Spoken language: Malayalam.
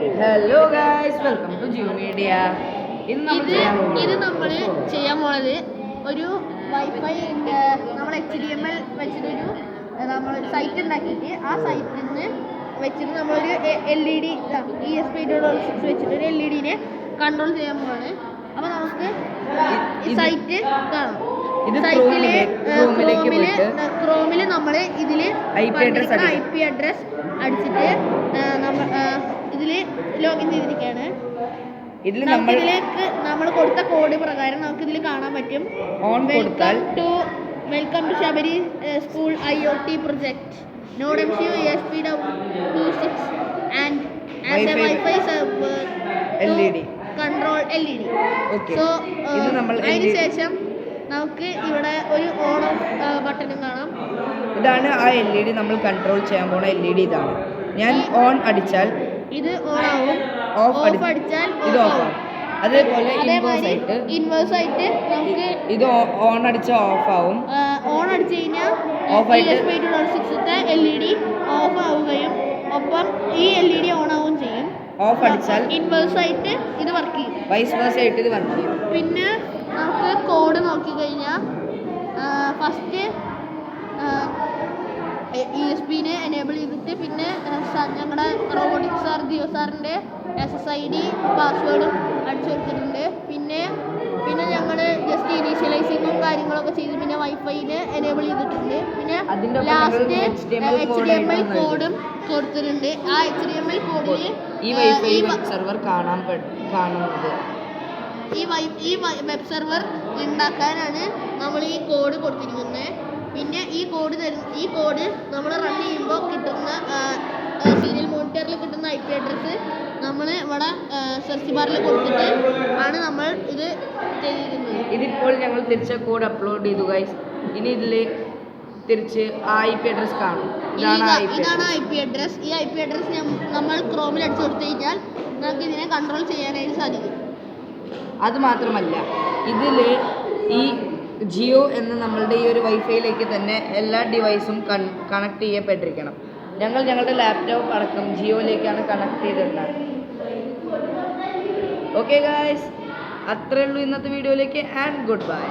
Hello guys, welcome to Jio media. ഇത് നമ്മൾ ചെയ്യാൻ പോണത് ഒരു വൈഫൈ നമ്മൾ HDMI വെച്ചിട്ടൊരു നമ്മളൊരു സൈറ്റ് ഉണ്ടാക്കിയിട്ട് ആ സൈറ്റിൽ നിന്ന് വെച്ചിട്ട് നമ്മളൊരു LED ESP/6 വെച്ചിട്ടൊരു LED കൺട്രോൾ ചെയ്യാൻ പോവാണ്. അപ്പോൾ നമുക്ക് ഈ സൈറ്റ് കാണാം. ക്രോമിൽ നമ്മൾ ഇതിൽ IP അഡ്രസ് അടിച്ചിട്ട് ഇതിൽ ലോഗിൻ ചെയ്തിരിക്കുകയാണ്. നമ്മൾ കൊടുത്ത കോഡ് പ്രകാരം നമുക്ക് ഇതിൽ കാണാൻ പറ്റും. Welcome to Sabari school IoT project node MCU ESP/6 and as a wifi server LED control LED. So അതിനുശേഷം നമുക്ക് ഇവിടെ ഒരു ഓൺ ഓഫ് ബട്ടണും കാണാം. ഇതാണ് ആ LED നമ്മൾ കൺട്രോൾ ചെയ്യാൻ പോണ LED. ഇതാണ്. ഞാൻ ഓൺ അടിച്ചാൽ ഇത് ഓൺ ആവും, ഓഫ് അടിച്ചാൽ ഇത് ഓഫ് ആവും. അതേപോലെ ഇൻവേഴ്സ് ആയിട്ട് നമുക്ക് ഇത് ഓൺ അടിച്ചാൽ ഓഫ് ആവും. ഓൺ അടിച്ചു കഴിഞ്ഞാൽ ESP/6ത്തെ LED ഓഫ് ആവുകയും ഒപ്പം ഈ LED ഓൺ ആവുകയും ചെയ്യും. ഓഫ് അടിച്ചാൽ ഇൻവേഴ്സ് ആയിട്ട് ഇത് വർക്ക് ചെയ്യും, വൈസ് വേഴ്സ ആയിട്ട് ഇത് വർക്ക് ചെയ്യും. പിന്നെ നമുക്ക് കോഡ് നോക്കിക്കഴിഞ്ഞാൽ ഫസ്റ്റ് ESPനെ എനേബിൾ ചെയ്തിട്ട് പിന്നെ ഞങ്ങളുടെ റോബോട്ടിക് സാർ ജിയോ സാറിൻ്റെ SSID പാസ്വേഡും അടിച്ചു കൊടുത്തിട്ടുണ്ട്. പിന്നെ ഞങ്ങൾ ജസ്റ്റ് ഇനീഷ്യലൈസിങ്ങും കാര്യങ്ങളൊക്കെ ചെയ്ത് പിന്നെ വൈഫൈനെ എനേബിൾ ചെയ്തിട്ടുണ്ട്. പിന്നെ ലാസ്റ്റ് HDMI കോഡും കൊടുത്തിട്ടുണ്ട്. ആ HDMI കോഡിൽ ഈ സെർവർ കാണുന്നത് ഈ വെബ് സെർവർ ഉണ്ടാക്കാനാണ് നമ്മൾ ഈ കോഡ് കൊടുത്തിരിക്കുന്നത്. പിന്നെ ഈ കോഡ് നമ്മൾ റൺ ചെയ്യുമ്പോൾ കിട്ടുന്ന സീരിയൽ മോണിറ്ററിൽ കിട്ടുന്ന IP അഡ്രസ്സ് നമ്മൾ ഇവിടെ സെർച്ച് ബാറിൽ കൊടുത്തിട്ട് ആണ് നമ്മൾ ഇത് ചെയ്തിരിക്കുന്നത്. ഇതിപ്പോൾ ഞങ്ങൾ തിരിച്ച കോഡ് അപ്ലോഡ് ചെയ്തു ഗൈസ്. ഇനി ഇതിൽ തിരിച്ച് ആ IP അഡ്രസ് കാണും. ഇതാണ് IP അഡ്രസ്. ഈ IP അഡ്രസ് നമ്മൾ ക്രോമിൽ അടിച്ചു കൊടുത്തു കഴിഞ്ഞാൽ നമുക്ക് ഇതിനെ കൺട്രോൾ ചെയ്യാനായിട്ട് സാധിക്കും. അതുമാത്രമല്ല, ഇതിൽ ഈ ജിയോ എന്ന നമ്മളുടെ ഈ ഒരു വൈഫൈയിലേക്ക് തന്നെ എല്ലാ ഡിവൈസും കണക്ട് ചെയ്യപ്പെട്ടിരിക്കണം. ഞങ്ങളുടെ ലാപ്ടോപ്പ് അടക്കം ജിയോയിലേക്കാണ് കണക്ട് ചെയ്തിട്ടുള്ളത്. ഓക്കെ ഗായ്സ്, അത്രയേ ഉള്ളൂ ഇന്നത്തെ വീഡിയോയിലേക്ക്. And good bye.